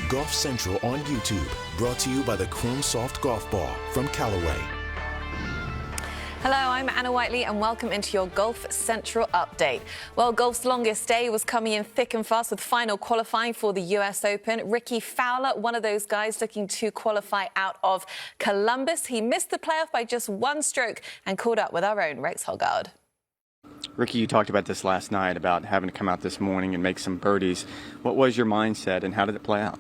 Golf Central on YouTube, brought to you by the Chrome Soft Golf Ball from Callaway. Hello, I'm Anna Whiteley and welcome into your Golf Central update. Well, golf's longest day was coming in thick and fast with final qualifying for the US Open. Rickie Fowler, one of those guys looking to qualify out of Columbus. He missed the playoff by just one stroke and caught up with our own Rex Holgard. Rickie, you talked about this last night, about having to come out this morning and make some birdies. What was your mindset and how did it play out?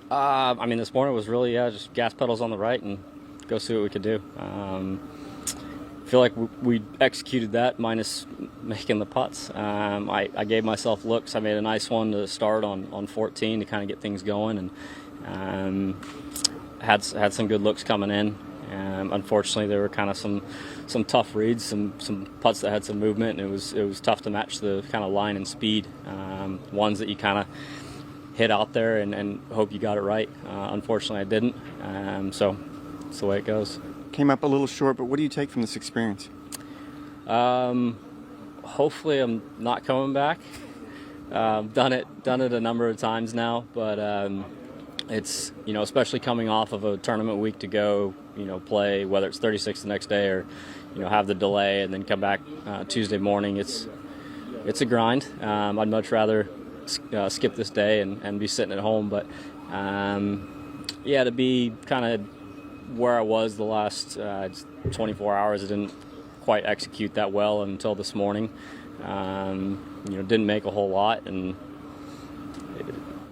I mean, this morning was really, just gas pedals on the right and go see what we could do. I feel like we executed that minus making the putts. I gave myself looks. I made a nice one to start on 14 to kind of get things going, and had some good looks coming in. Unfortunately, there were kind of some tough reads, some putts that had some movement, and it was tough to match the kind of line and speed. Ones that you kind of hit out there and hope you got it right. Unfortunately, I didn't. So that's the way it goes. Came up a little short, but what do you take from this experience? Hopefully I'm not coming back. Done it a number of times now, but it's, especially coming off of a tournament week to go, play, whether it's 36 the next day or, have the delay and then come back Tuesday morning. It's a grind. I'd much rather skip this day and be sitting at home, but to be kind of where I was the last 24 hours, I didn't quite execute that well until this morning. Didn't make a whole lot, and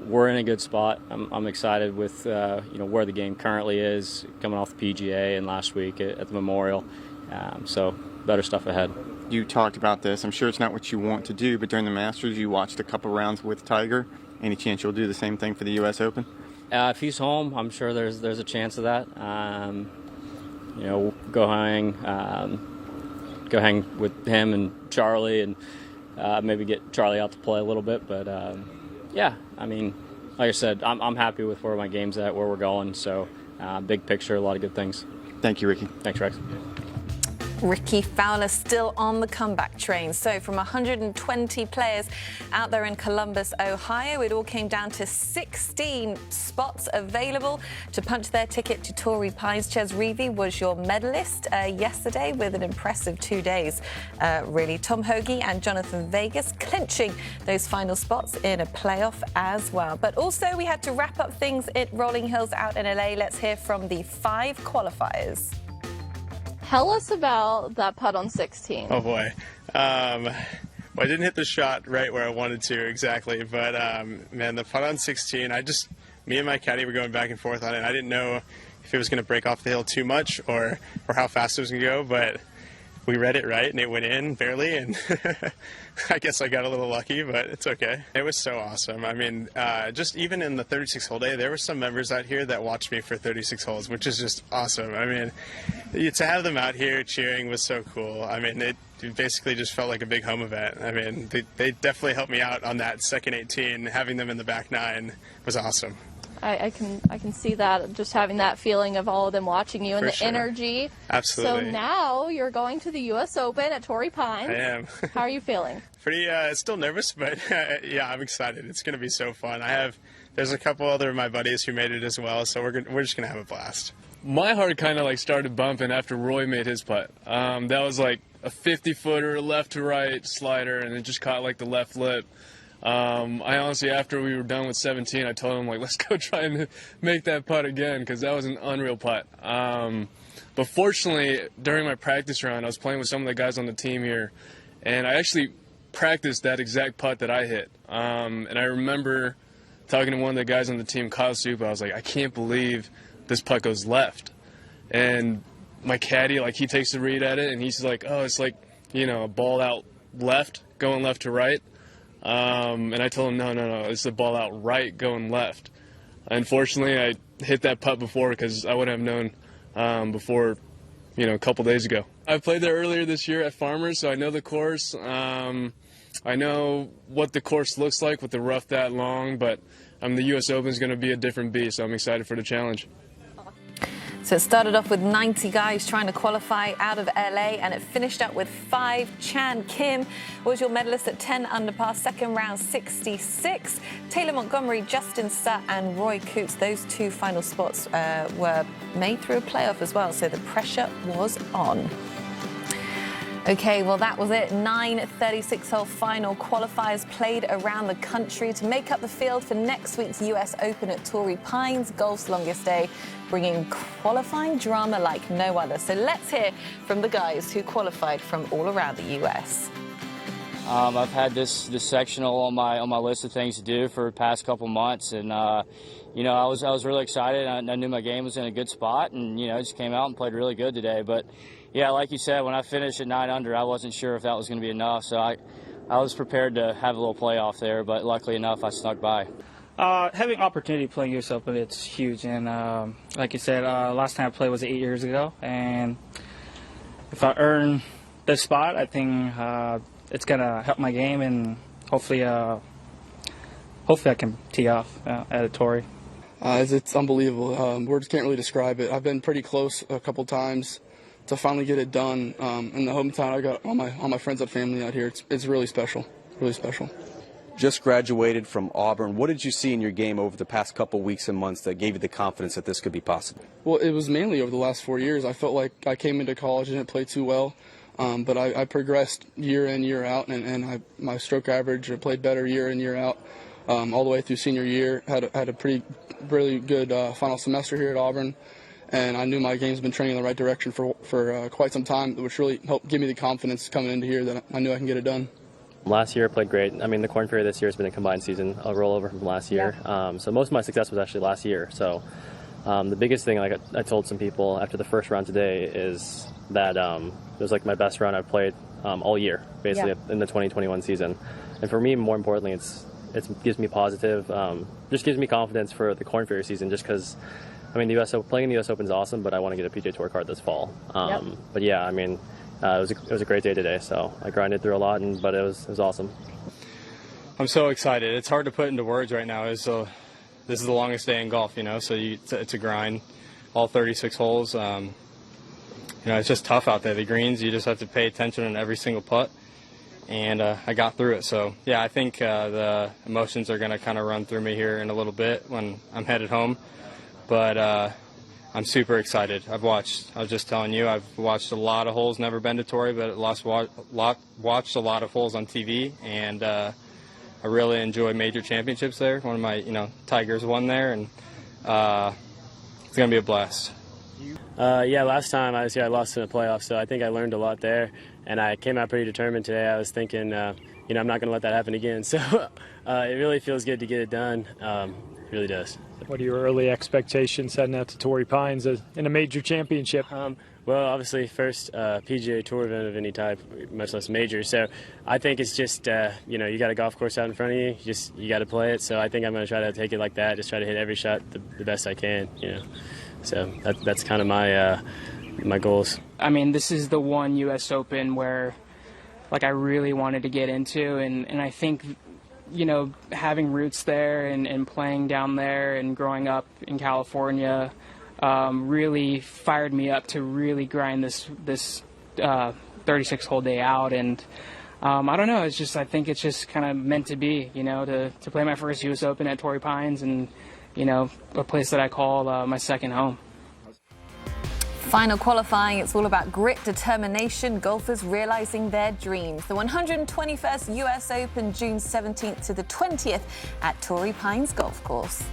we're in a good spot. I'm excited with where the game currently is, coming off the PGA and last week at the Memorial. So better stuff ahead. You talked about this. I'm sure it's not what you want to do, but during the Masters, you watched a couple rounds with Tiger. Any chance you'll do the same thing for the U.S. Open? If he's home, I'm sure there's a chance of that. Go hang with him and Charlie, and maybe get Charlie out to play a little bit. But I mean, like I said, I'm happy with where my game's at, where we're going. So big picture, a lot of good things. Thank you, Rickie. Thanks, Rex. Rickie Fowler still on the comeback train. So from 120 players out there in Columbus, Ohio, it all came down to 16 spots available to punch their ticket to Torrey Pines. Chez Reavie was your medalist yesterday with an impressive 2 days, really. Tom Hoge and Jonathan Vegas clinching those final spots in a playoff as well. But also we had to wrap up things at Rolling Hills out in LA. Let's hear from the 5 qualifiers. Tell us about that putt on 16. Oh boy. Well, I didn't hit the shot right where I wanted to exactly, but man, the putt on 16, me and my caddy were going back and forth on it. I didn't know if it was going to break off the hill too much or how fast it was going to go, but we read it right and it went in barely, and I guess I got a little lucky, but it's okay. It was so awesome. I mean, just even in the 36-hole day, there were some members out here that watched me for 36 holes, which is just awesome. I mean, to have them out here cheering was so cool. I mean, it basically just felt like a big home event. I mean, they definitely helped me out on that second 18. Having them in the back 9 was awesome. I can see that, just having that feeling of all of them watching you and the energy. Absolutely. So now you're going to the U.S. Open at Torrey Pines. I am. How are you feeling? Pretty still nervous, but yeah, I'm excited. It's going to be so fun. There's a couple other of my buddies who made it as well, so we're just going to have a blast. My heart kind of started bumping after Roy made his putt. That was like a 50-footer left to right slider, and it just caught the left lip. I honestly, after we were done with 17, I told him, let's go try and make that putt again, because that was an unreal putt. But fortunately, during my practice round, I was playing with some of the guys on the team here, and I actually practiced that exact putt that I hit. And I remember talking to one of the guys on the team, Kyle Supa. I was like, I can't believe this putt goes left. And my caddy, he takes a read at it, and he's like, oh, it's a ball out left, going left to right. And I told him, no, it's the ball out right going left. Unfortunately, I hit that putt before, because I wouldn't have known before, a couple days ago. I played there earlier this year at Farmers, so I know the course. I know what the course looks like with the rough that long, but the U.S. Open is going to be a different beast, so I'm excited for the challenge. So it started off with 90 guys trying to qualify out of LA, and it finished up with 5. Chan Kim was your medalist at 10 under par, second round 66. Taylor Montgomery, Justin Sutt and Roy Coops, those 2 final spots were made through a playoff as well, so the pressure was on. Okay, well, that was it. 9 36-hole final qualifiers played around the country to make up the field for next week's US Open at Torrey Pines, golf's longest day, bringing qualifying drama like no other. So let's hear from the guys who qualified from all around the US. I've had this sectional on my list of things to do for the past couple months, and you know, I was really excited. I knew my game was in a good spot, and you know, I just came out and played really good today. But yeah, like you said, when I finished at 9 under, I wasn't sure if that was going to be enough. So I was prepared to have a little playoff there, but luckily enough, I snuck by. Having opportunity playing US Open, it's huge. And like you said, last time I played was 8 years ago. And if I earn this spot, I think it's going to help my game, and hopefully I can tee off at Torrey. It's unbelievable. Words can't really describe it. I've been pretty close a couple times to finally get it done. In the hometown, I got all my friends and family out here. It's really special, really special. Just graduated from Auburn. What did you see in your game over the past couple weeks and months that gave you the confidence that this could be possible? Well, it was mainly over the last 4 years. I felt like I came into college and didn't play too well, but I progressed year in, year out, and my stroke average played better year in, year out. All the way through senior year, had a really good final semester here at Auburn, and I knew my game's been trending in the right direction for quite some time, which really helped give me the confidence coming into here that I knew I can get it done. Last year I played great. I mean, the Corn Ferry this year has been a combined season, a rollover from last year. Yeah. So most of my success was actually last year. So the biggest thing, like I told some people after the first round today, is that it was like my best run I've played all year, basically, in the 2021 season. And for me, more importantly, it gives me positive, just gives me confidence for the Corn Ferry season, just because, I mean, playing in the U.S. Open is awesome, but I want to get a PGA Tour card this fall. But yeah, I mean, it was a great day today, so I grinded through a lot, but it was awesome. I'm so excited. It's hard to put into words right now. This is the longest day in golf, you know, so it's a grind, all 36 holes. You know, it's just tough out there. The greens, you just have to pay attention on every single putt. And I got through it. So, yeah, I think the emotions are going to kind of run through me here in a little bit when I'm headed home. But I'm super excited. I was just telling you, I've watched a lot of holes, never been to Torrey, but watched a lot of holes on TV. And I really enjoy major championships there. One of my, Tigers won there, and it's going to be a blast. Yeah, last time I lost in the playoffs, so I think I learned a lot there. And I came out pretty determined today. I was thinking, I'm not going to let that happen again. So it really feels good to get it done. It really does. What are your early expectations heading out to Torrey Pines in a major championship? Well, obviously, first PGA Tour event of any type, much less major. So I think it's just, you got a golf course out in front of you. You got to play it. So I think I'm going to try to take it like that, just try to hit every shot the best I can, So that's kind of my goals. I mean, this is the one U.S. Open where, I really wanted to get into, and I think, having roots there and playing down there and growing up in California really fired me up to really grind this 36-hole day out. And I don't know, I think it's just kind of meant to be, to play my first U.S. Open at Torrey Pines, and, a place that I call my second home. Final qualifying, it's all about grit, determination, golfers realizing their dreams. The 121st US Open, June 17th to the 20th at Torrey Pines Golf Course.